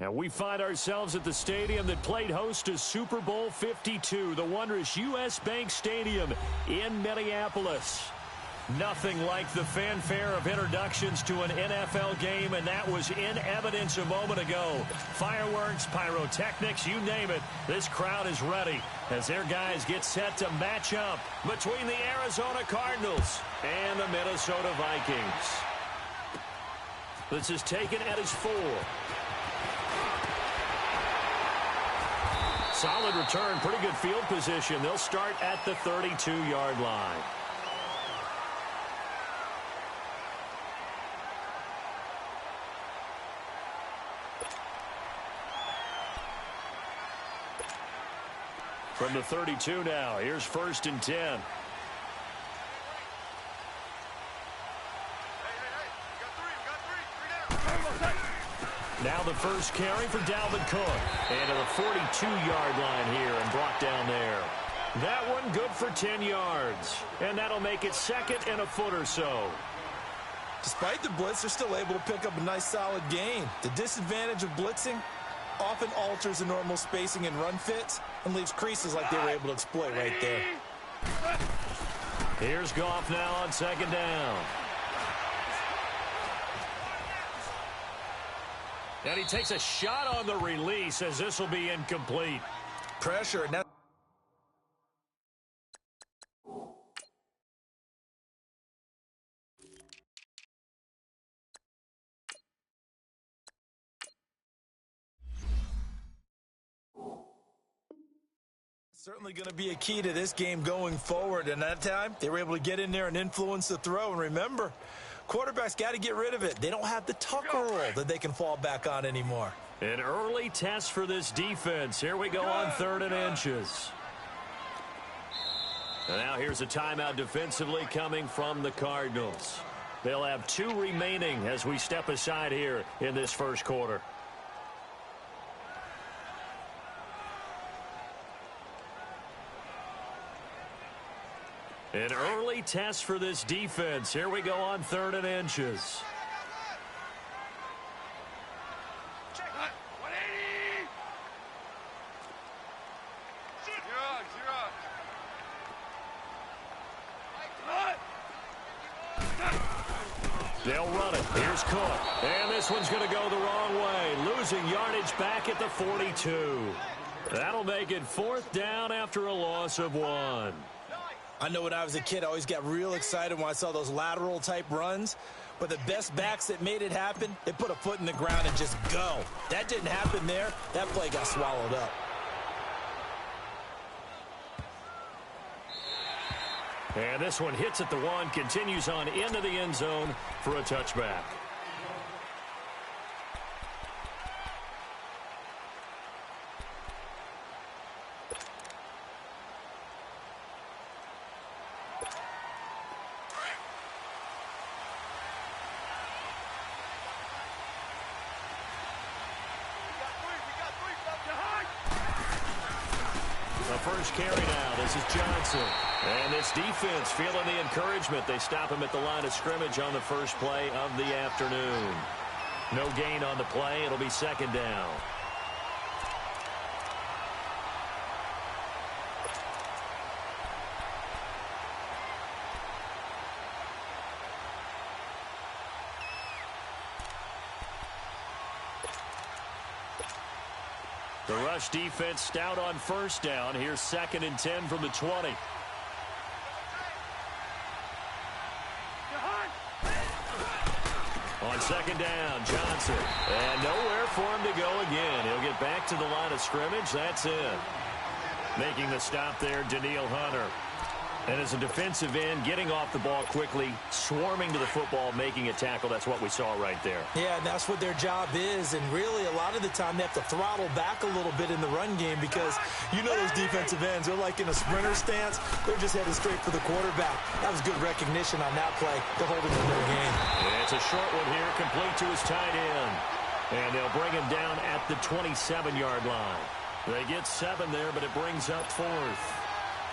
And we find ourselves at the stadium that played host to Super Bowl 52, the wondrous U.S. Bank Stadium in Minneapolis. Nothing like the fanfare of introductions to an NFL game, and that was in evidence a moment ago. Fireworks, pyrotechnics, you name it. This crowd is ready as their guys get set to match up between the Arizona Cardinals and the Minnesota Vikings. This is taken at his 4. Solid return, pretty good field position. They'll start at the 32-yard line. From the 32 now, here's 1st and 10. Now the first carry for Dalvin Cook. And to the 42-yard line here and brought down there. That one good for 10 yards. And that'll make it 2nd and a foot or so. Despite the blitz, they're still able to pick up a nice solid gain. The disadvantage of blitzing often alters the normal spacing and run fits and leaves creases like they were able to exploit right there. Here's Goff now on 2nd down. And he takes a shot on the release as this will be incomplete. Pressure. Now certainly going to be a key to this game going forward. And that time, they were able to get in there and influence the throw. And remember, quarterbacks got to get rid of it. They don't have the Tucker rule that they can fall back on anymore. An early test for this defense. Here we go on 3rd and inches. And now here's a timeout defensively coming from the Cardinals. They'll have 2 remaining as we step aside here in this first quarter. An early test for this defense. Here we go on 3rd and inches. They'll run it. Here's Cook. And this one's going to go the wrong way. Losing yardage back at the 42. That'll make it 4th down after a loss of 1. I know when I was a kid, I always got real excited when I saw those lateral-type runs. But the best backs that made it happen, they put a foot in the ground and just go. That didn't happen there. That play got swallowed up. And this one hits at the 1, continues on into the end zone for a touchback. First carry now. This is Johnson. And this defense feeling the encouragement. They stop him at the line of scrimmage on the first play of the afternoon. No gain on the play. It'll be 2nd down. The rush defense stout on 1st down. Here's 2nd and 10 from the 20. On 2nd down, Johnson. And nowhere for him to go again. He'll get back to the line of scrimmage. That's it. Making the stop there, Danielle Hunter. And as a defensive end, getting off the ball quickly, swarming to the football, making a tackle. That's what we saw right there. Yeah, and that's what their job is. And really, a lot of the time, they have to throttle back a little bit in the run game because you know those defensive ends, they're like in a sprinter stance. They're just headed straight for the quarterback. That was good recognition on that play to hold him in their game. Yeah, it's a short one here, complete to his tight end. And they'll bring him down at the 27-yard line. They get 7 there, but it brings up 4th.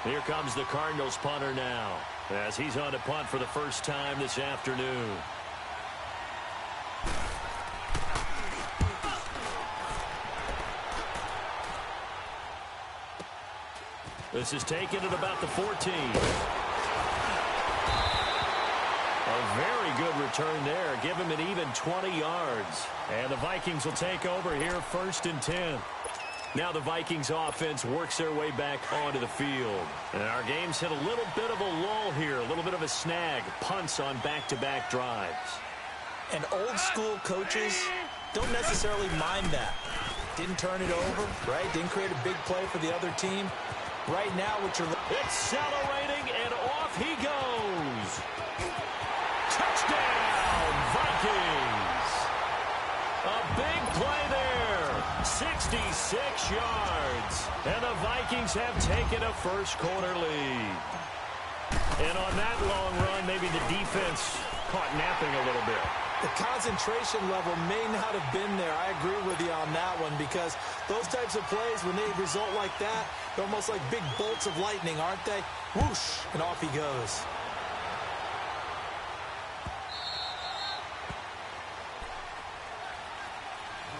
Here comes the Cardinals punter now as he's on to punt for the first time this afternoon. This is taken at about the 14. A very good return there. Give him an even 20 yards. And the Vikings will take over here 1st and 10. Now the Vikings offense works their way back onto the field. And our game's hit a little bit of a lull here, a little bit of a snag. Punts on back-to-back drives. And old-school coaches don't necessarily mind that. Didn't turn it over, right? Didn't create a big play for the other team. Right now, what you're... Accelerating, and off he goes. Touchdown, Vikings. A big play there. 66 yards. And the Vikings have taken a first-quarter lead. And on that long run, maybe the defense caught napping a little bit. The concentration level may not have been there. I agree with you on that one because those types of plays, when they result like that, they're almost like big bolts of lightning, aren't they? Whoosh, and off he goes.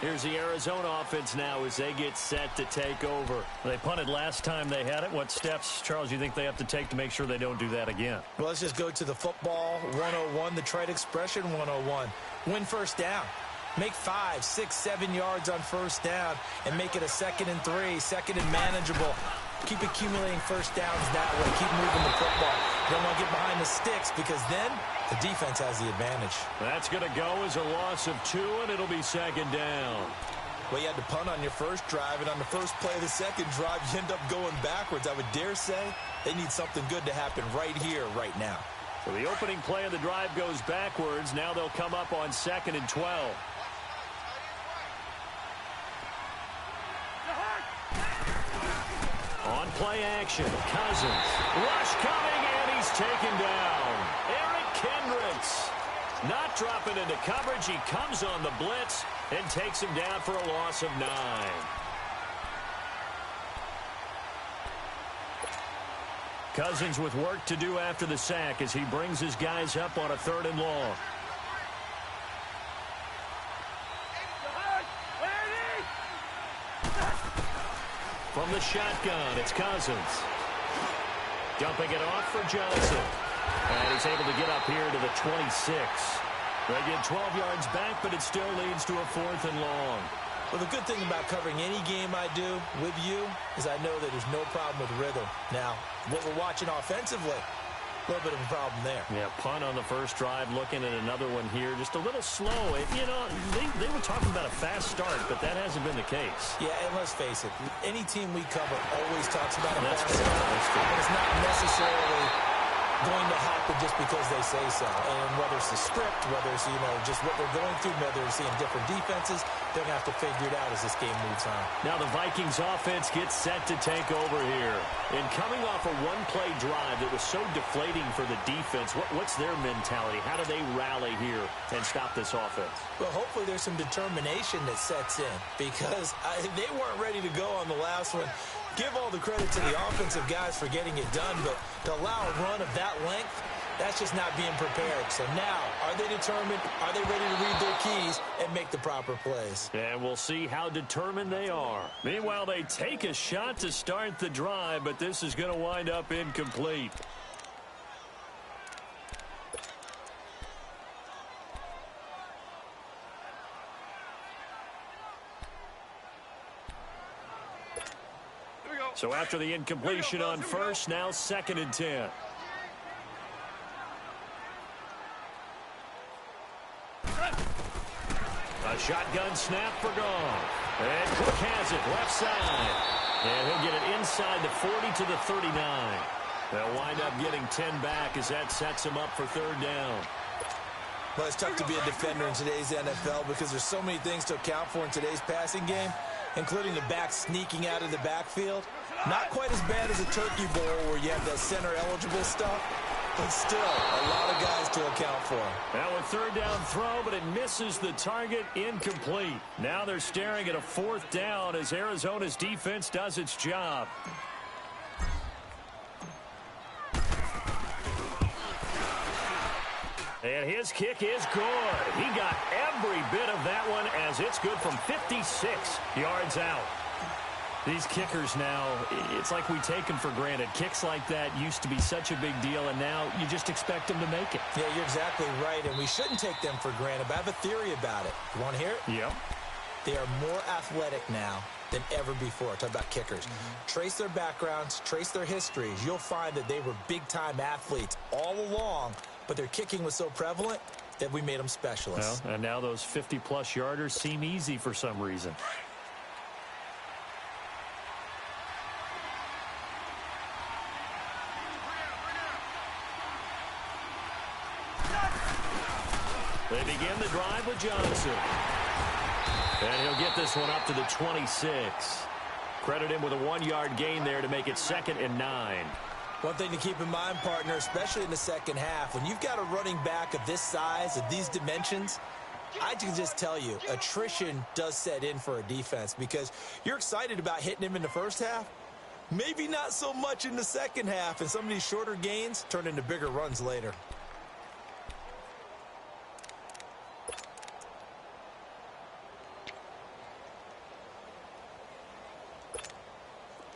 Here's the Arizona offense now as they get set to take over. They punted last time they had it. What steps, Charles, you think they have to take to make sure they don't do that again? Well, let's just go to the football 101, the trite expression 101. Win first down. Make 5, 6, 7 yards on first down and make it a 2nd and 3, 2nd and manageable. Keep accumulating first downs that way. Keep moving the football. You don't want to get behind the sticks because then the defense has the advantage. That's going to go as a loss of 2, and it'll be 2nd down. Well, you had to punt on your first drive, and on the first play of the second drive, you end up going backwards. I would dare say they need something good to happen right here, right now. So the opening play of the drive goes backwards. Now they'll come up on 2nd and 12. On play action, Cousins. Rush coming, and he's taken down. Eric Kendricks not dropping into coverage. He comes on the blitz and takes him down for a loss of 9. Cousins with work to do after the sack as he brings his guys up on a 3rd and long. From the shotgun, it's Cousins. Dumping it off for Johnson. And he's able to get up here to the 26. They get 12 yards back, but it still leads to a 4th and long. Well, the good thing about covering any game I do with you is I know that there's no problem with rhythm. Now, what we're watching offensively, a little bit of a problem there. Yeah, punt on the first drive, looking at another one here. Just a little slow. You know, they were talking about a fast start, but that hasn't been the case. Yeah, and let's face it, any team we cover always talks about a fast true. start. That's true. And it's not necessarily going to happen just because they say so. And whether it's the script, whether it's, just what they're going through, whether they're seeing different defenses, they're going to have to figure it out as this game moves on. Now the Vikings offense gets set to take over here. And coming off a one-play drive that was so deflating for the defense, what's their mentality? How do they rally here and stop this offense? Well, hopefully there's some determination that sets in because they weren't ready to go on the last one. Give all the credit to the offensive guys for getting it done, but to allow a run of that length, that's just not being prepared. So now, are they determined? Are they ready to read their keys and make the proper plays? And we'll see how determined they are. Meanwhile, they take a shot to start the drive, but this is going to wind up incomplete. So after the incompletion on first, now 2nd and 10. A shotgun snap for Goff. And Cook has it left side. And he'll get it inside the 40 to the 39. They'll wind up getting 10 back as that sets him up for 3rd down. Well, it's tough to be a defender in today's NFL because there's so many things to account for in today's passing game, including the back sneaking out of the backfield. Not quite as bad as a turkey bowl where you have that center-eligible stuff, but still a lot of guys to account for. Now a 3rd down throw, but it misses the target, incomplete. Now they're staring at a 4th down as Arizona's defense does its job. And his kick is good. He got every bit of that one as it's good from 56 yards out. These kickers now, it's like we take them for granted. Kicks like that used to be such a big deal, and now you just expect them to make it. Yeah, you're exactly right, and we shouldn't take them for granted, but I have a theory about it. You want to hear it? Yep. They are more athletic now than ever before. Talk about kickers. Trace their backgrounds, trace their histories. You'll find that they were big-time athletes all along, but their kicking was so prevalent that we made them specialists. Well, and now those 50-plus yarders seem easy for some reason. They begin the drive with Johnson. And he'll get this one up to the 26. Credit him with a 1-yard gain there to make it 2nd and 9. One thing to keep in mind, partner, especially in the second half, when you've got a running back of this size, of these dimensions, I can just tell you, attrition does set in for a defense because you're excited about hitting him in the first half. Maybe not so much in the second half, and some of these shorter gains turn into bigger runs later.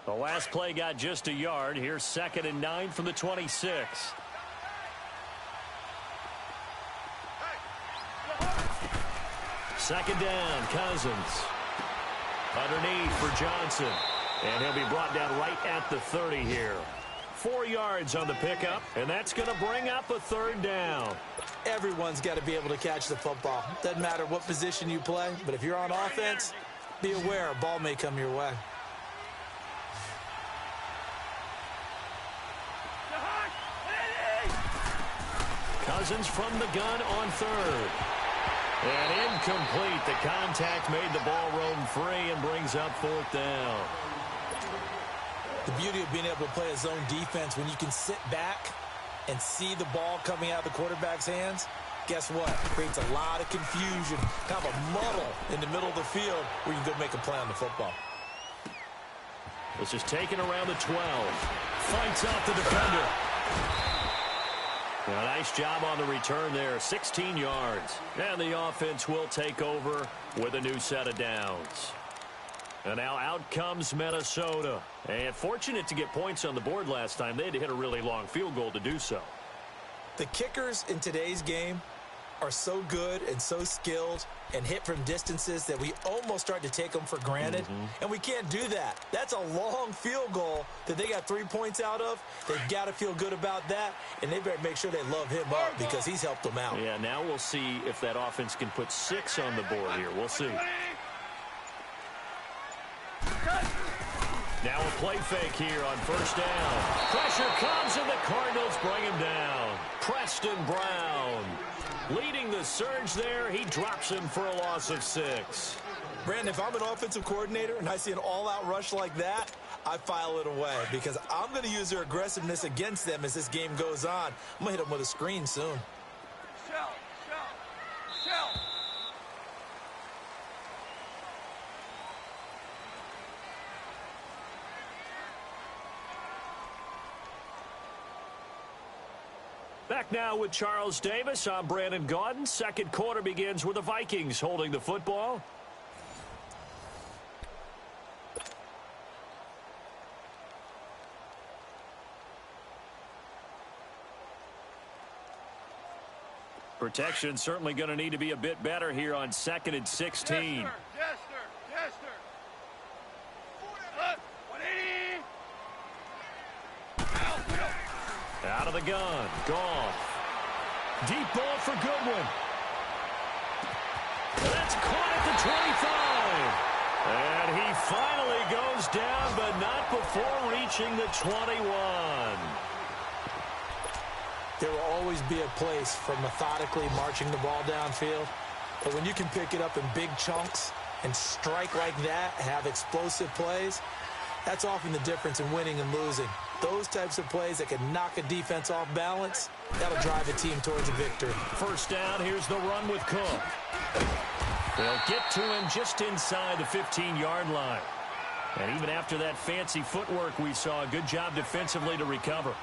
The last play got just a yard. Here's 2nd and 9 from the 26. Second down, Cousins. Underneath for Johnson. And he'll be brought down right at the 30 here. 4 yards on the pickup, and that's going to bring up a 3rd down. Everyone's got to be able to catch the football. Doesn't matter what position you play, but if you're on offense, be aware a ball may come your way. Cousins from the gun on 3rd. And incomplete. The contact made the ball roam free and brings up 4th down. The beauty of being able to play a zone defense when you can sit back and see the ball coming out of the quarterback's hands, guess what? It creates a lot of confusion, kind of a muddle in the middle of the field where you can go make a play on the football. This is taken around the 12. Fights out the defender. A nice job on the return there, 16 yards. And the offense will take over with a new set of downs. And now out comes Minnesota. And fortunate to get points on the board last time. They had to hit a really long field goal to do so. The kickers in today's game are so good and so skilled and hit from distances that we almost start to take them for granted. And we can't do that. That's a long field goal that they got 3 points out of. They've got to feel good about that, and they better make sure they love him up because he's helped them out. Yeah, now we'll see if that offense can put 6 on the board here. We'll see. Now a play fake here on 1st down. Pressure comes, and the Cardinals bring him down. Preston Brown leading the surge there. He drops him for a loss of 6. Brandon, if I'm an offensive coordinator and I see an all-out rush like that, I file it away because I'm going to use their aggressiveness against them as this game goes on. I'm going to hit them with a screen soon. Shell. Back now with Charles Davis. I'm Brandon Gaudin. Second quarter begins with the Vikings holding the football. Protection certainly going to need to be a bit better here on 2nd and 16. Yes, sir. 180. Out of the gun. Goff. Deep ball for Goodwin. That's caught at the 25. And he finally goes down, but not before reaching the 21. There will always be a place for methodically marching the ball downfield. But when you can pick it up in big chunks and strike like that, have explosive plays, that's often the difference in winning and losing. Those types of plays that can knock a defense off balance, that'll drive a team towards a victory. 1st down, here's the run with Cook. They'll get to him just inside the 15-yard line. And even after that fancy footwork we saw, a good job defensively to recover.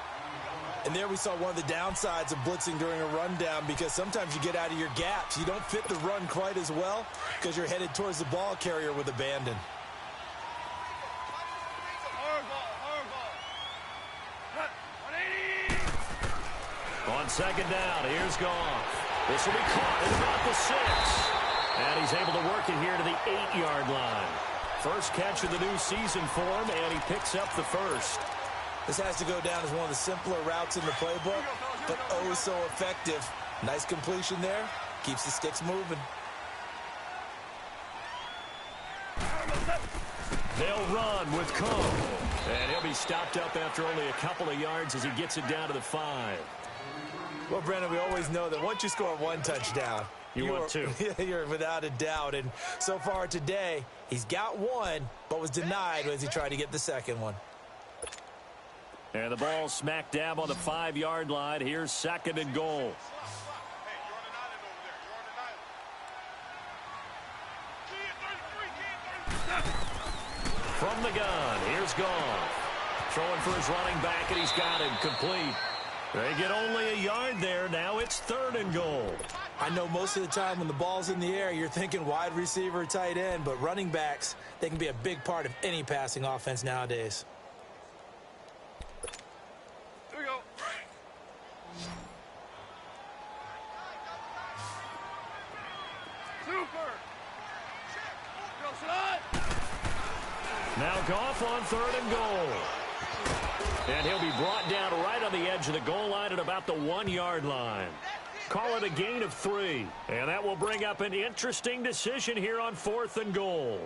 And there we saw one of the downsides of blitzing during a rundown because sometimes you get out of your gaps. You don't fit the run quite as well because you're headed towards the ball carrier with abandon. second down. Here's Goff. This will be caught at about the 6. And he's able to work it here to the 8-yard line. First catch of the new season for him, and he picks up the first. This has to go down as one of the simpler routes in the playbook, but oh so effective. Nice completion there. Keeps the sticks moving. They'll run with Cole. And he'll be stopped up after only a couple of yards as he gets it down to the 5. Well, Brandon, we always know that once you score one touchdown, you want two. You're without a doubt. And so far today, he's got one, but was denied as he tried to get the second one. And the ball smack dab on the 5-yard line. Here's second and goal. From the gun, here's Goff. Throwing for his running back, and he's got him complete. They get only a yard there. Now it's third and goal. I know most of the time when the ball's in the air, you're thinking wide receiver, tight end, but running backs, they can be a big part of any passing offense nowadays. Here we go. Super. Go, son. Now Goff on third and goal. And he'll be brought down right on the edge of the goal line at about the 1-yard line. Call it a gain of 3. And that will bring up an interesting decision here on fourth and goal.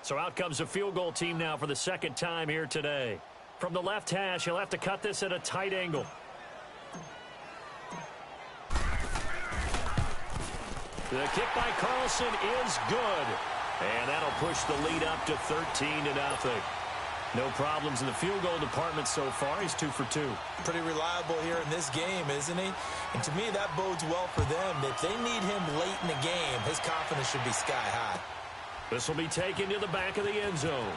So out comes the field goal team now for the second time here today. From the left hash, he'll have to cut this at a tight angle. The kick by Carlson is good. And that'll push the lead up to 13-0. No problems in the field goal department so far. He's 2 for 2. Pretty reliable here in this game, isn't he? And to me, that bodes well for them. If they need him late in the game, his confidence should be sky high. This will be taken to the back of the end zone.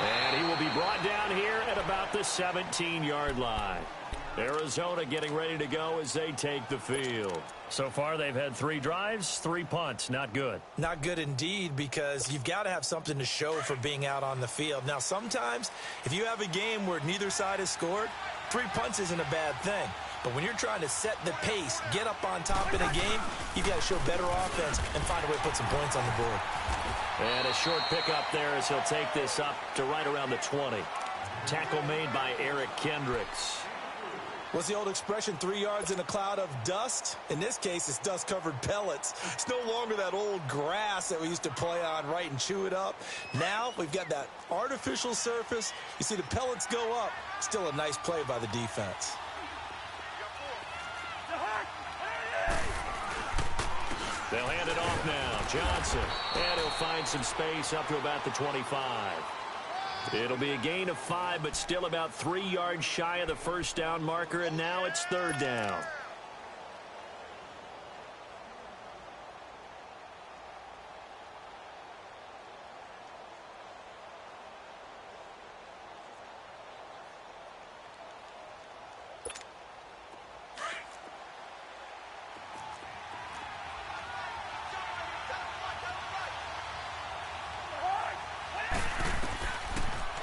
And he will be brought down here at about the 17-yard line. Arizona getting ready to go as they take the field. So far, they've had 3 drives, 3 punts. Not good. Not good indeed, because you've got to have something to show for being out on the field. Now, sometimes, if you have a game where neither side has scored, 3 punts isn't a bad thing. But when you're trying to set the pace, get up on top in a game, you've got to show better offense and find a way to put some points on the board. And a short pickup there as he'll take this up to right around the 20. Tackle made by Eric Kendricks. What's the old expression, 3 yards in a cloud of dust? In this case, it's dust-covered pellets. It's no longer that old grass that we used to play on, right, and chew it up. Now we've got that artificial surface. You see the pellets go up. Still a nice play by the defense. They'll hand it off now. Johnson. And he'll find some space up to about the 25. It'll be a gain of 5, but still about 3 yards shy of the first down marker, and now it's third down.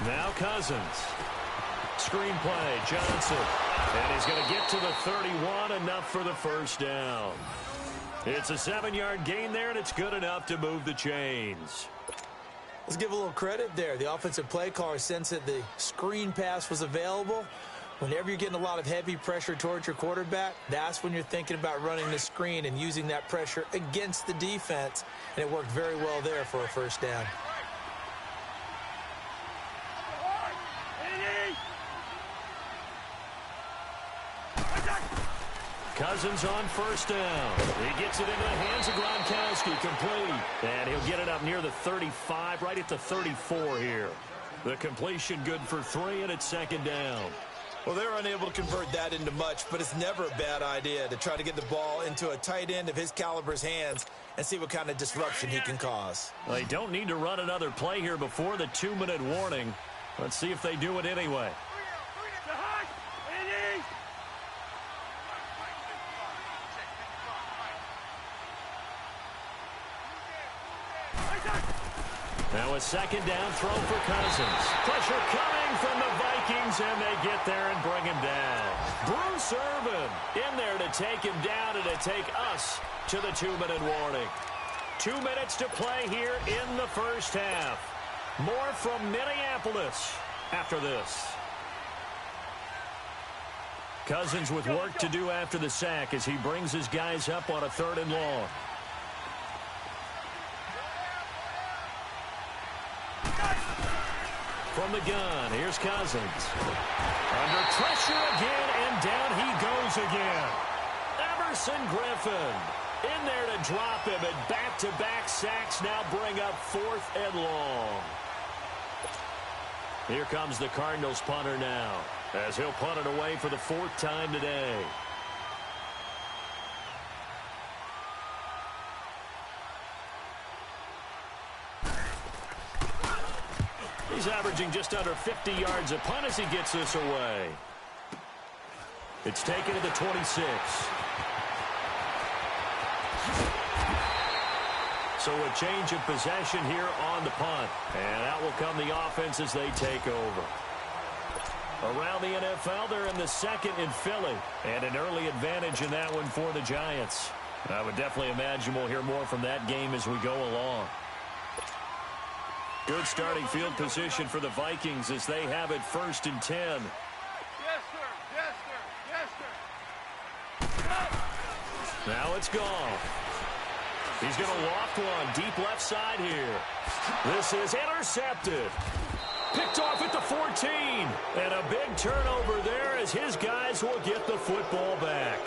Now Cousins. Screenplay, Johnson. And he's going to get to the 31, enough for the first down. It's a 7-yard gain there, and it's good enough to move the chains. Let's give a little credit there. The offensive play caller sensed that the screen pass was available. Whenever you're getting a lot of heavy pressure towards your quarterback, that's when you're thinking about running the screen and using that pressure against the defense. And it worked very well there for a first down. Cousins on first down. He gets it into the hands of Gronkowski, complete. And he'll get it up near the 35, right at the 34 here. The completion good for 3, and it's second down. Well, they're unable to convert that into much, but it's never a bad idea to try to get the ball into a tight end of his caliber's hands and see what kind of disruption he can cause. Well, they don't need to run another play here before the 2-minute warning. Let's see if they do it anyway. Now a second down throw for Cousins. Pressure coming from the Vikings, and they get there and bring him down. Bruce Irvin in there to take him down and to take us to the 2-minute warning. 2 minutes to play here in the first half. More from Minneapolis after this. Cousins with work to do after the sack as he brings his guys up on a 3rd and long. From the gun, here's Cousins. Under pressure again, and down he goes again. Everson Griffin in there to drop him, and back-to-back sacks now bring up 4th and long. Here comes the Cardinals punter now, as he'll punt it away for the 4th time today. He's averaging just under 50 yards a punt as he gets this away. It's taken to the 26. So a change of possession here on the punt. And out will come the offense as they take over. Around the NFL, they're in the 2nd in Philly. And an early advantage in that one for the Giants. I would definitely imagine we'll hear more from that game as we go along. Good starting field position for the Vikings as they have it 1st and 10. Yes, sir. Yes, sir. Yes, sir. Now it's gone. He's going to loft one deep left side here. This is intercepted. Picked off at the 14. And a big turnover there as his guys will get the football back.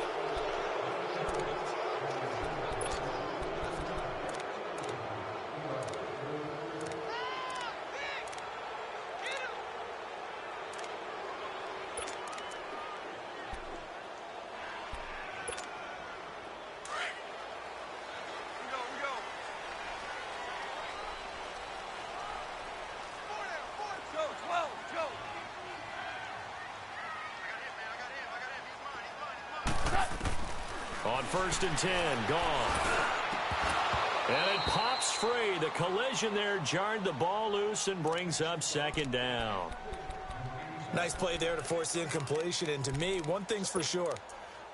On 1st and 10, gone. And it pops free. The collision there jarred the ball loose and brings up 2nd down. Nice play there to force the incompletion. And to me, one thing's for sure.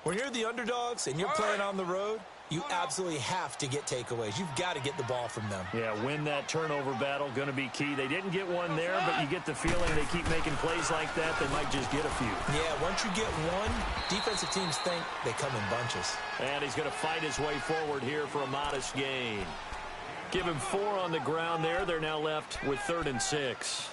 When you're the underdogs and you're playing on the road, you absolutely have to get takeaways. You've got to get the ball from them. Yeah, win that turnover battle, going to be key. They didn't get one there, but you get the feeling they keep making plays like that, they might just get a few. Yeah, once you get one, defensive teams think they come in bunches. And he's going to fight his way forward here for a modest gain. Give him 4 on the ground there. They're now left with 3rd and 6.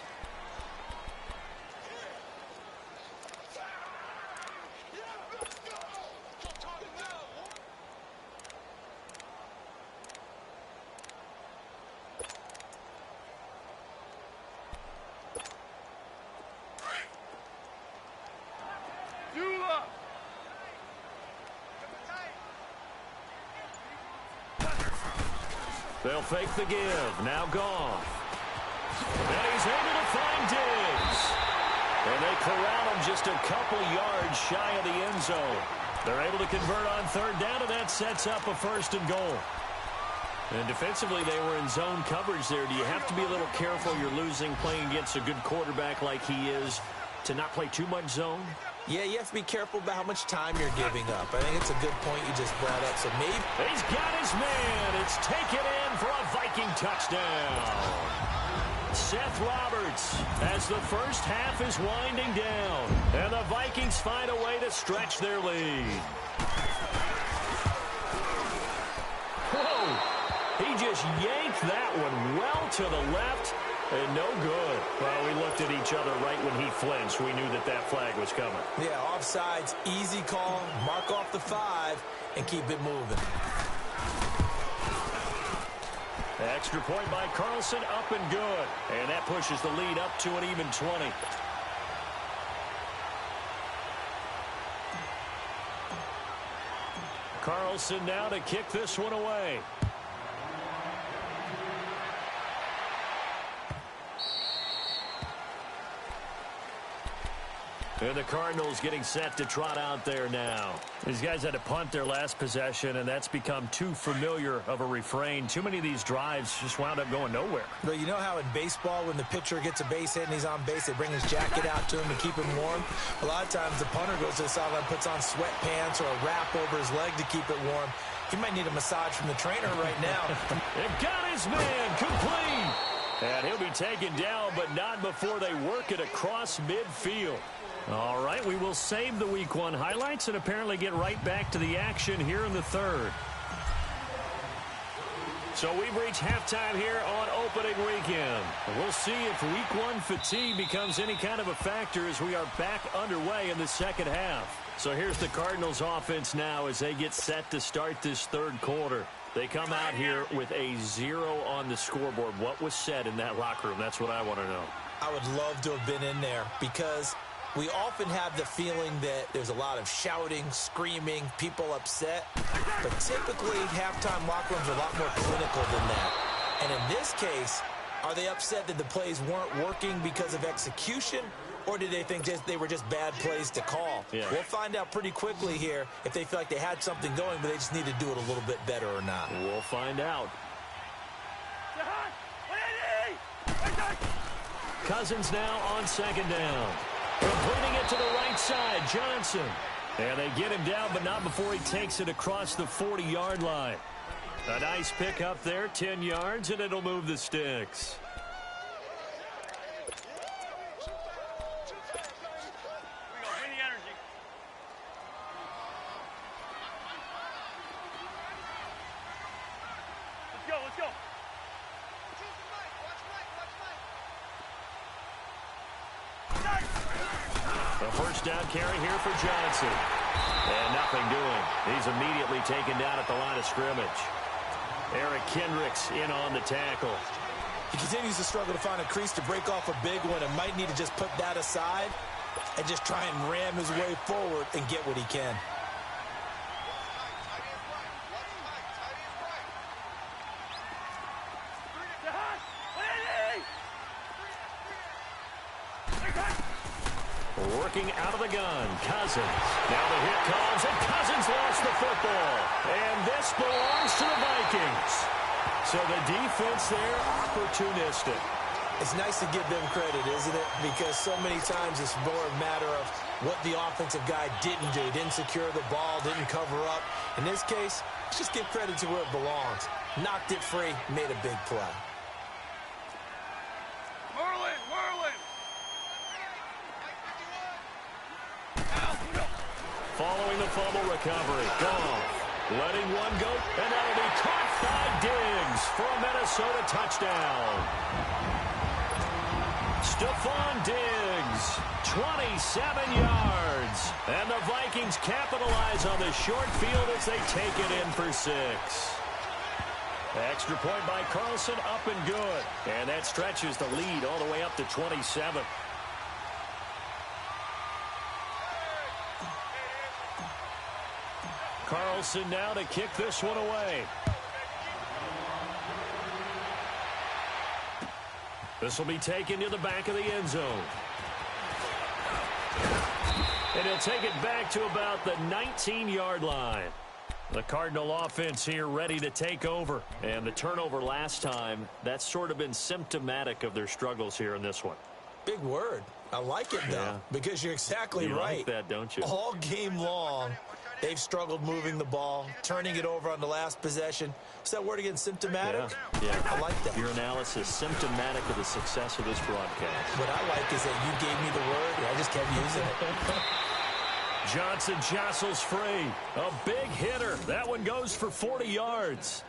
They'll fake the give. Now gone. And he's able to find Diggs. And they corral him just a couple yards shy of the end zone. They're able to convert on 3rd down, and that sets up a 1st and goal. And defensively, they were in zone coverage there. Do you have to be a little careful? You're losing playing against a good quarterback like he is to not play too much zone? Yeah, you have to be careful about how much time you're giving up. I think it's a good point you just brought up. So maybe he's got his man. It's taken in for a Viking touchdown. Seth Roberts as the first half is winding down. And the Vikings find a way to stretch their lead. Whoa! He just yanked that one well to the left. And no good. Well, we looked at each other right when he flinched. We knew that that flag was coming. Yeah, offsides, easy call. Mark off the 5 and keep it moving. Extra point by Carlson, up and good. And that pushes the lead up to an even 20. Carlson now to kick this one away. And the Cardinals getting set to trot out there now. These guys had to punt their last possession, and that's become too familiar of a refrain. Too many of these drives just wound up going nowhere. But you know how in baseball, when the pitcher gets a base hit and he's on base, they bring his jacket out to him to keep him warm? A lot of times the punter goes to the sideline, puts on sweatpants or a wrap over his leg to keep it warm. He might need a massage from the trainer right now. It got his man complete. And he'll be taken down, but not before they work it across midfield. All right, we will save the Week 1 highlights and apparently get right back to the action here in the third. So we've reached halftime here on opening weekend. We'll see if Week 1 fatigue becomes any kind of a factor as we are back underway in the second half. So here's the Cardinals offense now as they get set to start this third quarter. They come out here with a 0 on the scoreboard. What was said in that locker room? That's what I want to know. I would love to have been in there because we often have the feeling that there's a lot of shouting, screaming, people upset. But typically, halftime locker rooms are a lot more clinical than that. And in this case, are they upset that the plays weren't working because of execution? Or did they think they were just bad plays to call? Yeah. We'll find out pretty quickly here if they feel like they had something going, but they just need to do it a little bit better or not. We'll find out. Cousins now on second down. Completing it to the right side, Johnson. And they get him down, but not before he takes it across the 40-yard line. A nice pick up there, 10 yards, and it'll move the sticks. First down carry here for Johnson. And nothing doing. He's immediately taken down at the line of scrimmage. Eric Kendricks in on the tackle. He continues to struggle to find a crease to break off a big one and might need to just put that aside and just try and ram his way forward and get what he can. Working out of the gun, Cousins. Now the hit comes, and Cousins lost the football. And this belongs to the Vikings. So the defense there, opportunistic. It's nice to give them credit, isn't it? Because so many times it's more a matter of what the offensive guy didn't do. Didn't secure the ball, didn't cover up. In this case, let's just give credit to where it belongs. Knocked it free, made a big play. Following the fumble recovery, Goff letting one go, and that'll be caught by Diggs for a Minnesota touchdown. Stephon Diggs, 27 yards, and the Vikings capitalize on the short field as they take it in for 6. Extra point by Carlson, up and good, and that stretches the lead all the way up to 27. Carlson now to kick this one away. This will be taken to the back of the end zone. And he'll take it back to about the 19-yard line. The Cardinal offense here ready to take over. And the turnover last time, that's sort of been symptomatic of their struggles here in this one. Big word. I like it, though, because you're exactly right. You like that, don't you? All game long, they've struggled moving the ball, turning it over on the last possession. Is that word again, symptomatic? Yeah. I like that. Your analysis, symptomatic of the success of this broadcast. What I like is that you gave me the word, and I just kept using it. Johnson jostles free. A big hitter. That one goes for 40 yards.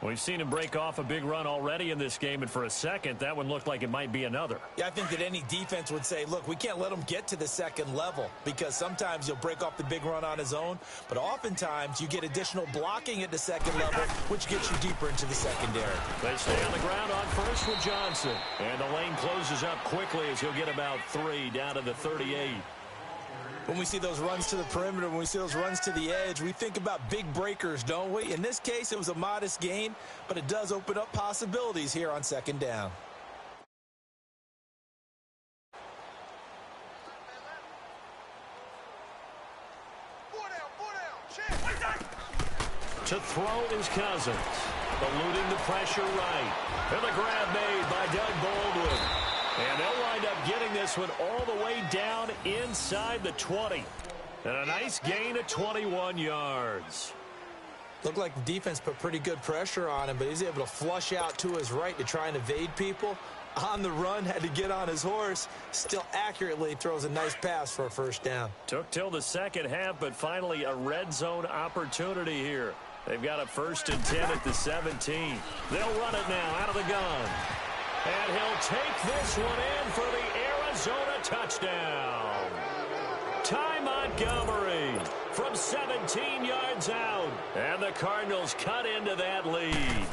We've seen him break off a big run already in this game, and for a second, that one looked like it might be another. Yeah, I think that any defense would say, look, we can't let him get to the second level because sometimes he'll break off the big run on his own, but oftentimes you get additional blocking at the second level, which gets you deeper into the secondary. They stay on the ground on first with Johnson, and the lane closes up quickly as he'll get about 3 down to the 38. When we see those runs to the perimeter, when we see those runs to the edge, we think about big breakers, don't we? In this case, it was a modest gain, but it does open up possibilities here on second down. To throw is Cousins. Eluding the pressure right. And the grab made by Doug Baldwin. And they'll wind up getting this one all the way down inside the 20. And a nice gain of 21 yards. Looked like the defense put pretty good pressure on him, but he's able to flush out to his right to try and evade people. On the run, had to get on his horse. Still accurately throws a nice pass for a first down. Took till the second half, but finally a red zone opportunity here. They've got a 1st and 10 at the 17. They'll run it now out of the gun. And he'll take this one in for the Arizona touchdown. Ty Montgomery from 17 yards out. And the Cardinals cut into that lead.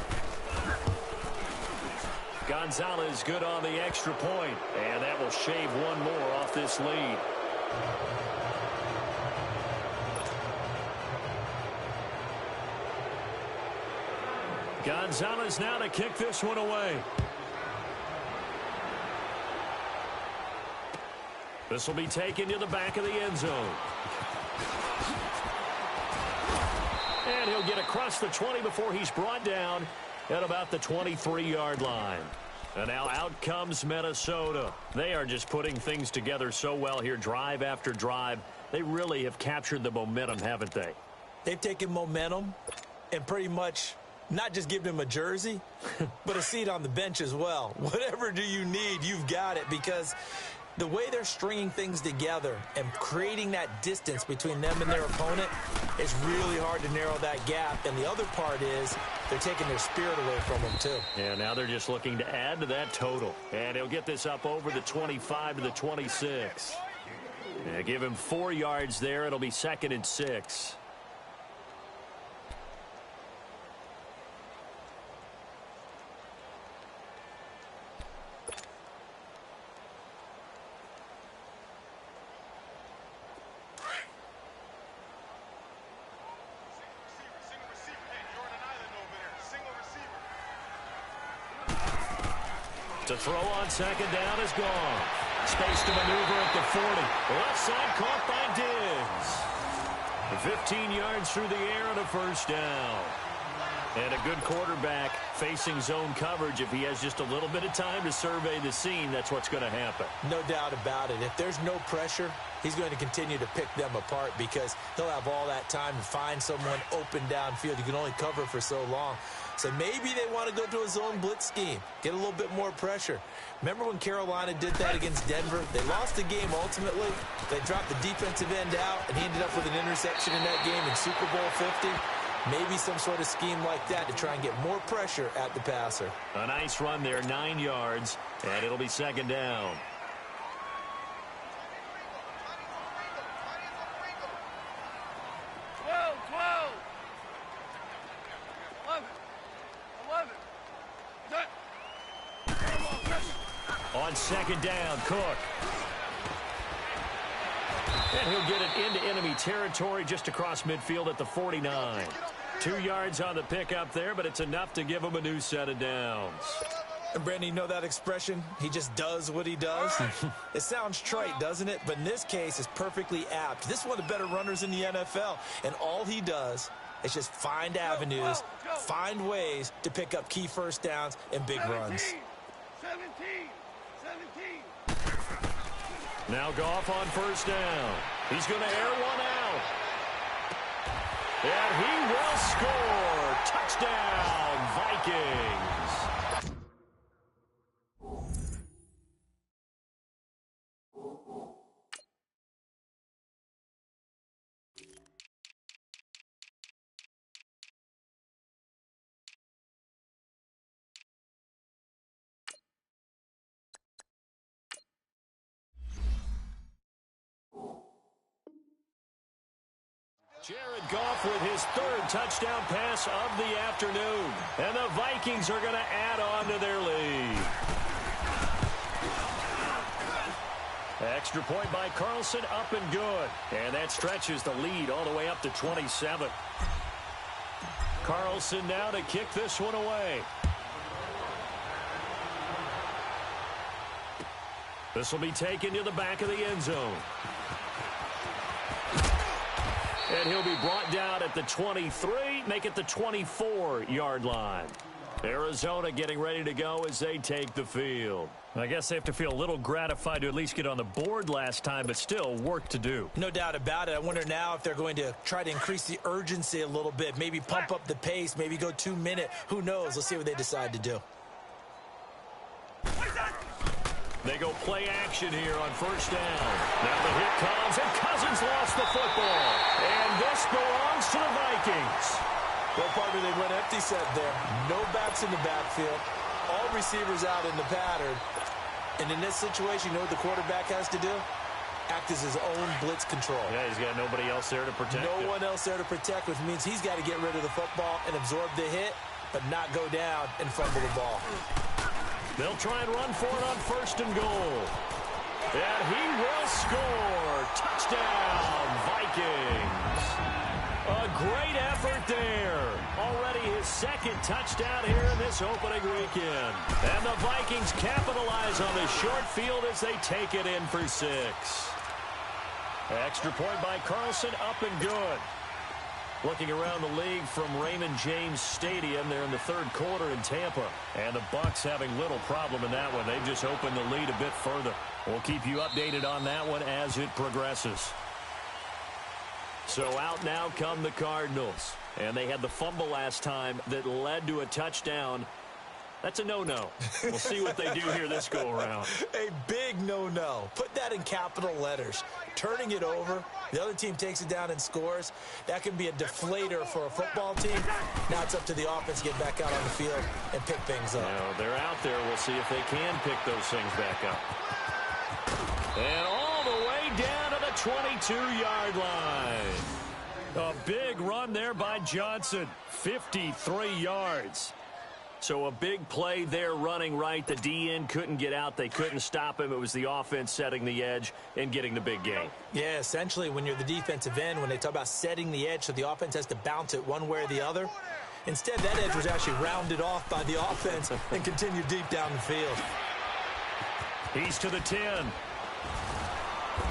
Gonzalez good on the extra point, and that will shave one more off this lead. Gonzalez now to kick this one away. This will be taken to the back of the end zone. And he'll get across the 20 before he's brought down at about the 23-yard line. And now out comes Minnesota. They are just putting things together so well here, drive after drive. They really have captured the momentum, haven't they? They've taken momentum and pretty much not just given him a jersey, but a seat on the bench as well. Whatever do you need, you've got it, because the way they're stringing things together and creating that distance between them and their opponent, it's really hard to narrow that gap. And the other part is they're taking their spirit away from them, too. Yeah, now they're just looking to add to that total. And he'll get this up over the 25 to the 26. Yeah, give him 4 yards there. It'll be 2nd and 6. To throw on 2nd down is gone. Space to maneuver at the 40. Left side caught by Diggs. 15 yards through the air and a 1st down. And a good quarterback facing zone coverage. If he has just a little bit of time to survey the scene, that's what's going to happen. No doubt about it. If there's no pressure, he's going to continue to pick them apart because he'll have all that time to find someone open downfield. You can only cover for so long. So maybe they want to go to a zone blitz scheme, get a little bit more pressure. Remember when Carolina did that against Denver? They lost the game ultimately. They dropped the defensive end out, and he ended up with an interception in that game in Super Bowl 50. Maybe some sort of scheme like that to try and get more pressure at the passer. A nice run there, 9 yards, and it'll be 2nd down. On 2nd down, Cook. And he'll get it into enemy territory just across midfield at the 49. 2 yards on the pickup there, but it's enough to give him a new set of downs. And Brandon, you know that expression? He just does what he does. It sounds trite, doesn't it? But in this case, it's perfectly apt. This is one of the better runners in the NFL. And all he does is just find avenues, find ways to pick up key 1st downs and big runs. 17. Now Goff on 1st down. He's going to air one out. And he will score. Touchdown, Vikings. Jared Goff with his 3rd touchdown pass of the afternoon. And the Vikings are going to add on to their lead. Extra point by Carlson, up and good. And that stretches the lead all the way up to 27. Carlson now to kick this one away. This will be taken to the back of the end zone. And he'll be brought down at the 23, make it the 24-yard line. Arizona getting ready to go as they take the field. I guess they have to feel a little gratified to at least get on the board last time, but still work to do. No doubt about it. I wonder now if they're going to try to increase the urgency a little bit, maybe pump up the pace, maybe go 2 minute. Who knows? Let's see what they decide to do. They go play action here on first down. Now the hit comes, and Cousins lost the football. And this belongs to the Vikings. Well, partner, they went empty set there. No backs in the backfield. All receivers out in the pattern. And in this situation, you know what the quarterback has to do? Act as his own blitz control. Yeah, he's got nobody else there to protect him. No one else there to protect, which means he's got to get rid of the football and absorb the hit, but not go down and fumble the ball. They'll try and run for it on first and goal. And he will score. Touchdown, Vikings. A great effort there. Already his second touchdown here in this opening weekend. And the Vikings capitalize on the short field as they take it in for 6. Extra point by Carlson, up and good. Looking around the league from Raymond James Stadium, they're in the third quarter in Tampa. And the Bucs having little problem in that one. They've just opened the lead a bit further. We'll keep you updated on that one as it progresses. So out now come the Cardinals. And they had the fumble last time that led to a touchdown. That's a no-no. We'll see what they do here this go-around. A big no-no. Put that in capital letters. Turning it over, the other team takes it down and scores. That can be a deflator for a football team. Now it's up to the offense to get back out on the field and pick things up. Now, they're out there. We'll see if they can pick those things back up. And all the way down to the 22-yard line. A big run there by Johnson. 53 yards. So a big play there running right. The DN couldn't get out. They couldn't stop him. It was the offense setting the edge and getting the big gain. Yeah, essentially when you're the defensive end, when they talk about setting the edge so the offense has to bounce it one way or the other, instead that edge was actually rounded off by the offense and continued deep down the field. He's to the 10.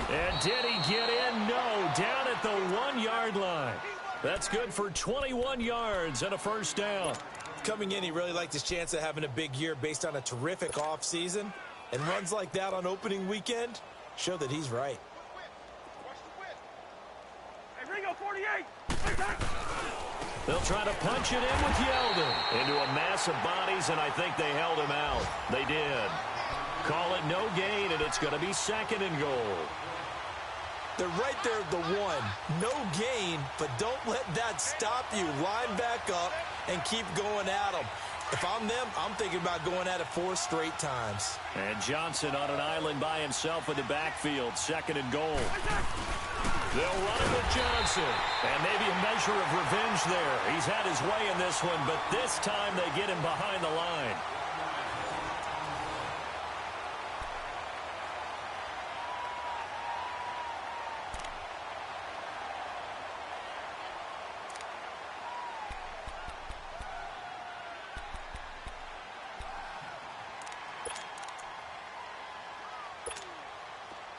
And did he get in? No, down at the 1-yard line. That's good for 21 yards and a first down. Coming in, he really liked his chance of having a big year based on a terrific offseason. And runs like that on opening weekend show that he's right. Hey, Ringo, 48. They'll try to punch it in with Yeldon into a mass of bodies, and I think they held him out. They did. Call it no gain, and it's going to be second and goal. They're right there at the 1. No gain, but don't let that stop you. Line back up and keep going at them. If I'm them, I'm thinking about going at it 4 straight times. And Johnson on an island by himself in the backfield. Second and goal. They'll run it with Johnson. And maybe a measure of revenge there. He's had his way in this one, but this time they get him behind the line.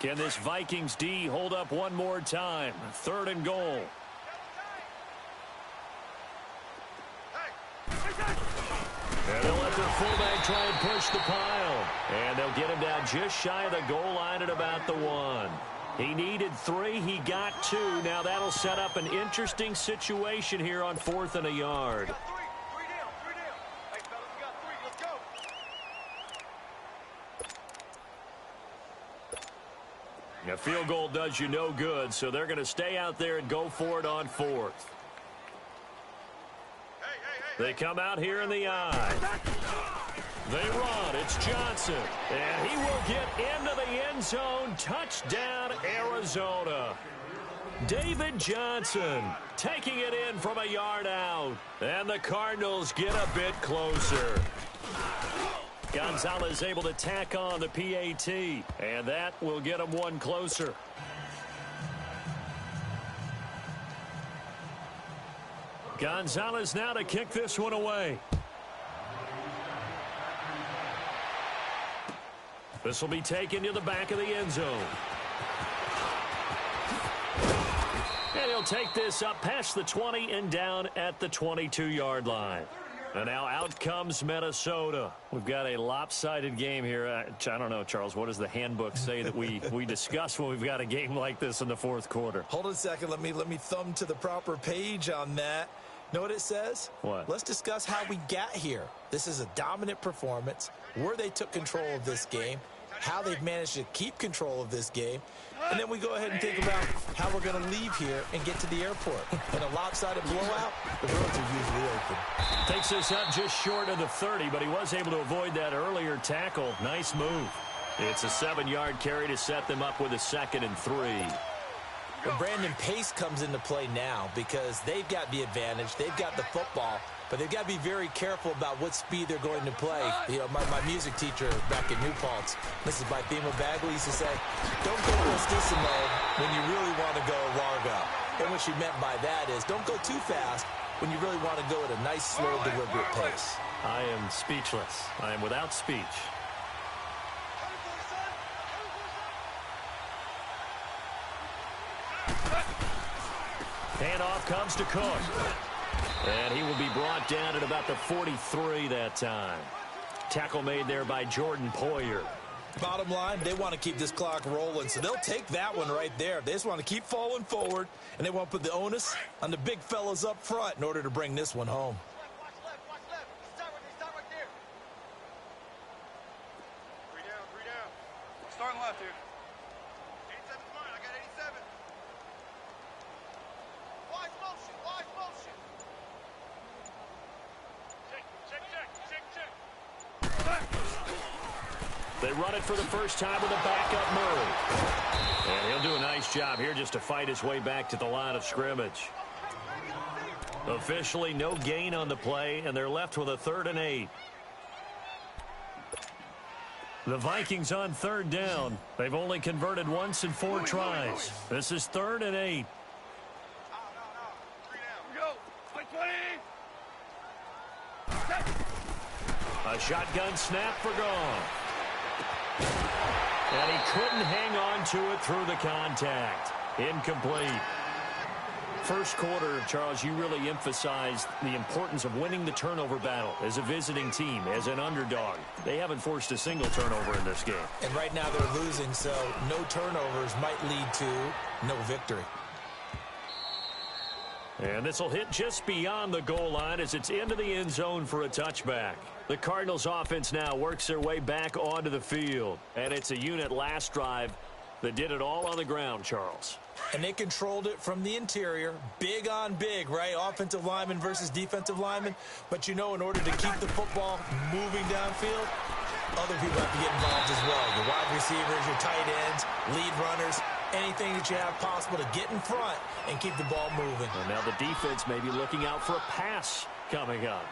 Can this Vikings D hold up one more time? Third and goal. And they'll let their fullback try and push the pile. And they'll get him down just shy of the goal line at about the 1. He needed 3. He got 2. Now that'll set up an interesting situation here on 4th and a yard. Three down. Hey, fellas, we got 3. Let's go. A field goal does you no good, so they're going to stay out there and go for it on 4th. They come out here in the eye. They run. It's Johnson. And he will get into the end zone. Touchdown, Arizona. David Johnson taking it in from a yard out. And the Cardinals get a bit closer. Gonzalez able to tack on the PAT. And that will get him one closer. Gonzalez now to kick this one away. This will be taken to the back of the end zone. And he'll take this up past the 20 and down at the 22-yard line. And now out comes Minnesota. We've got a lopsided game here. I don't know, Charles, what does the handbook say that we discuss when we've got a game like this in the fourth quarter? Hold on a second. Let me thumb to the proper page on that. Know what it says? What? Let's discuss how we got here. This is a dominant performance, where they took control of this game, how they've managed to keep control of this game, and then we go ahead and think about how we're going to leave here and get to the airport. In a lopsided blowout, the roads are usually open. Takes this up just short of the 30, but he was able to avoid that earlier tackle. Nice move. It's a 7-yard carry to set them up with a 2nd and 3. But Brandon, pace comes into play now because they've got the advantage. They've got the football, but they've got to be very careful about what speed they're going to play. You know, my music teacher back in New Paltz, Mrs. Bythema Bagley, used to say, don't go Rostissimo when you really want to go largo. And what she meant by that is don't go too fast when you really want to go at a nice, slow, deliberate pace. I am speechless. I am without speech. Handoff comes to Cook. And he will be brought down at about the 43 that time. Tackle made there by Jordan Poyer. Bottom line, they want to keep this clock rolling, so they'll take that one right there. They just want to keep falling forward, and they want to put the onus on the big fellas up front in order to bring this one home. Watch left. Start right there. 3 down. Starting left here. 87's mine. I got 87. Wide motion. Check. They run it for the first time with a backup Murray. And he'll do a nice job here just to fight his way back to the line of scrimmage. Officially no gain on the play, and they're left with a 3rd and 8. The Vikings on 3rd down. They've only converted once in 4 tries. This is 3rd and 8. No. 3 down. Go. 20. A shotgun snap for Gone. And he couldn't hang on to it through the contact. Incomplete. First quarter, Charles, you really emphasized the importance of winning the turnover battle as a visiting team, as an underdog. They haven't forced a single turnover in this game. And right now they're losing, so no turnovers might lead to no victory. And this will hit just beyond the goal line as it's into the end zone for a touchback. The Cardinals offense now works their way back onto the field. And it's a unit last drive that did it all on the ground, Charles. And they controlled it from the interior. Big on big, right? Offensive lineman versus defensive lineman. But you know, in order to keep the football moving downfield, other people have to get involved as well. Your wide receivers, your tight ends, lead runners, anything that you have possible to get in front and keep the ball moving. And now the defense may be looking out for a pass coming up.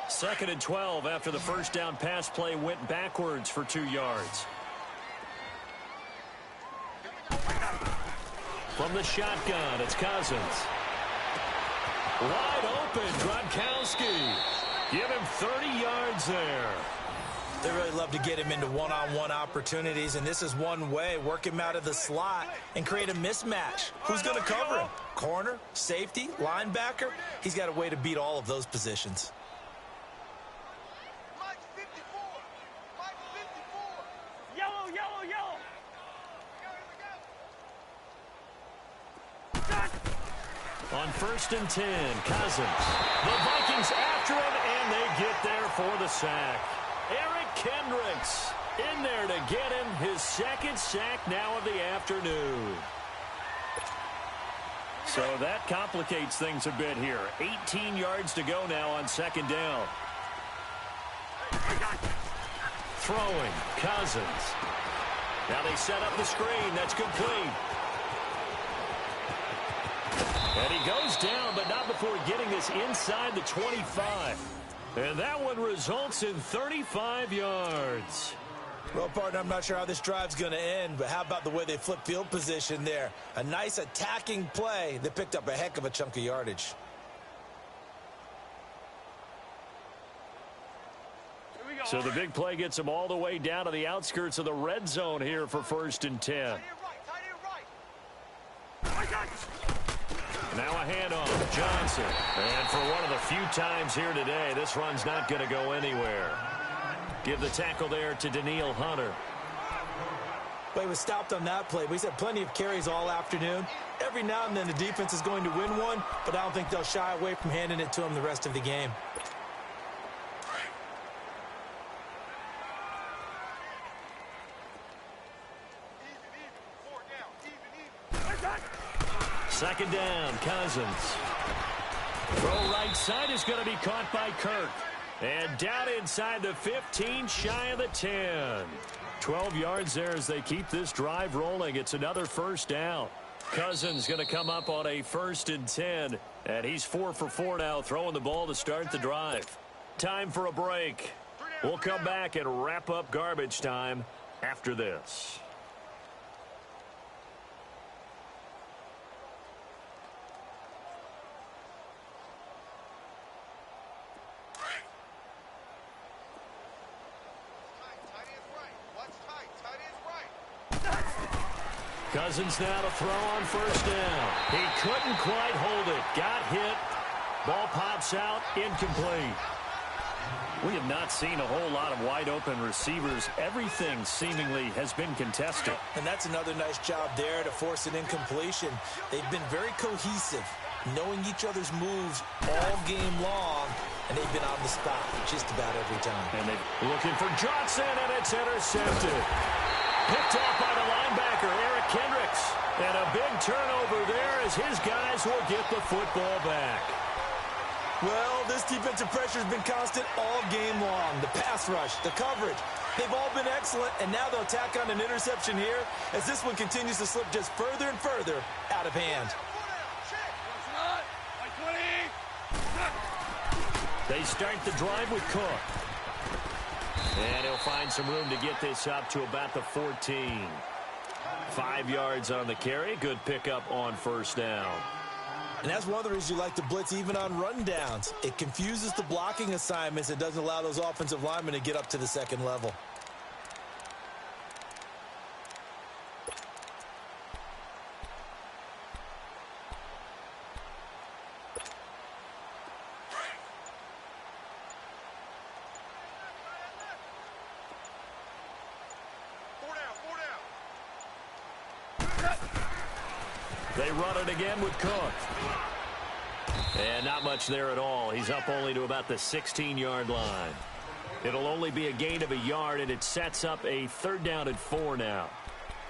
2nd and 12 after the first down pass play went backwards for 2 yards. From the shotgun, it's Cousins. Wide open, Gronkowski. Give him 30 yards there. They really love to get him into one-on-one opportunities, and this is one way. Work him out of the slot and create a mismatch. Who's going to cover him? Corner, safety, linebacker? He's got a way to beat all of those positions. Mike 54. Mike 54. Yellow. On 1st and 10, Cousins. The Vikings after him, and they get there for the sack. Eric Kendricks in there to get him his 2nd sack now of the afternoon. So that complicates things a bit here. 18 yards to go now on 2nd down. Throwing, Cousins. Now they set up the screen. That's complete. And he goes down, but not before getting this inside the 25. And that one results in 35 yards. Well, partner, I'm not sure how this drive's going to end, but how about the way they flip field position there? A nice attacking play that picked up a heck of a chunk of yardage. So the big play gets them all the way down to the outskirts of the red zone here for 1st and 10. Tight end right. Now a handoff. Johnson. And for one of the few times here today, this run's not going to go anywhere. Give the tackle there to Daniil Hunter. Well, he was stopped on that play, but he's had plenty of carries all afternoon. Every now and then the defense is going to win one, but I don't think they'll shy away from handing it to him the rest of the game. Second down, Cousins. Throw right side is going to be caught by Kirk. And down inside the 15, shy of the 10. 12 yards there as they keep this drive rolling. It's another first down. Cousins going to come up on a 1st and 10. And he's 4 for 4 now, throwing the ball to start the drive. Time for a break. We'll come back and wrap up garbage time after this. Cousins now to throw on first down. He couldn't quite hold it. Got hit. Ball pops out. Incomplete. We have not seen a whole lot of wide open receivers. Everything seemingly has been contested. And that's another nice job there to force an incompletion. They've been very cohesive, knowing each other's moves all game long, and they've been on the spot just about every time. And they're looking for Johnson, and it's intercepted. Picked off by the linebacker, Eric Kendricks. And a big turnover there as his guys will get the football back. Well, this defensive pressure has been constant all game long. The pass rush, the coverage, they've all been excellent, and now they'll tack on an interception here as this one continues to slip just further and further out of hand. They start the drive with Cook. And he'll find some room to get this up to about the 14. 5 yards on the carry. Good pickup on first down. And that's one of the reasons you like to blitz even on rundowns. It confuses the blocking assignments. It doesn't allow those offensive linemen to get up to the second level. They run it again with Cook. And not much there at all. He's up only to about the 16-yard line. It'll only be a gain of a yard, and it sets up a 3rd down and 4 now.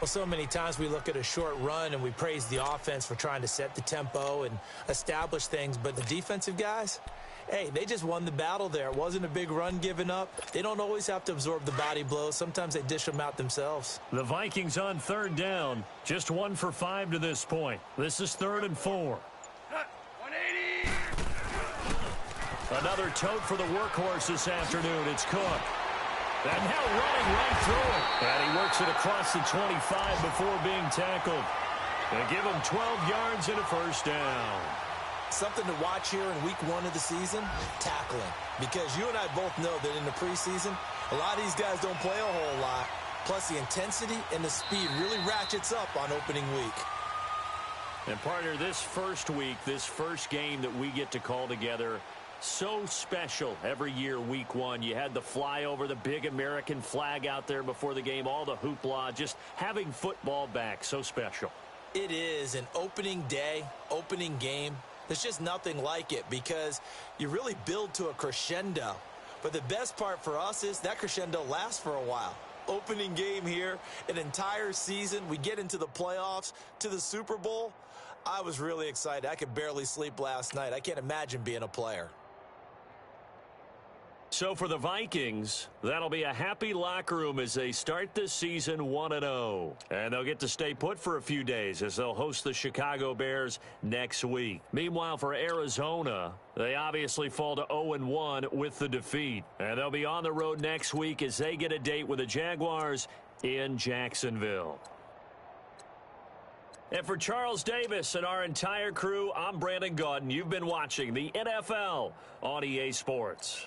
Well, so many times we look at a short run and we praise the offense for trying to set the tempo and establish things, but the defensive guys, hey, they just won the battle there. It wasn't a big run given up. They don't always have to absorb the body blows. Sometimes they dish them out themselves. The Vikings on 3rd down. Just 1 for 5 to this point. This is 3rd and 4. 180. Another tote for the workhorse this afternoon. It's Cook. And now running right through it. And he works it across the 25 before being tackled. They give him 12 yards and a first down. Something to watch here in week 1 of the season, tackling. Because you and I both know that in the preseason, a lot of these guys don't play a whole lot. Plus, the intensity and the speed really ratchets up on opening week. And, partner, this first week, this first game that we get to call together, so special every year, week 1. You had the flyover, the big American flag out there before the game, all the hoopla, just having football back, so special. It is an opening day, opening game. There's just nothing like it because you really build to a crescendo. But the best part for us is that crescendo lasts for a while. Opening game here, an entire season. We get into the playoffs, to the Super Bowl. I was really excited. I could barely sleep last night. I can't imagine being a player. So for the Vikings, that'll be a happy locker room as they start this season 1-0. And they'll get to stay put for a few days as they'll host the Chicago Bears next week. Meanwhile, for Arizona, they obviously fall to 0-1 with the defeat. And they'll be on the road next week as they get a date with the Jaguars in Jacksonville. And for Charles Davis and our entire crew, I'm Brandon Gaudin. You've been watching the NFL on EA Sports.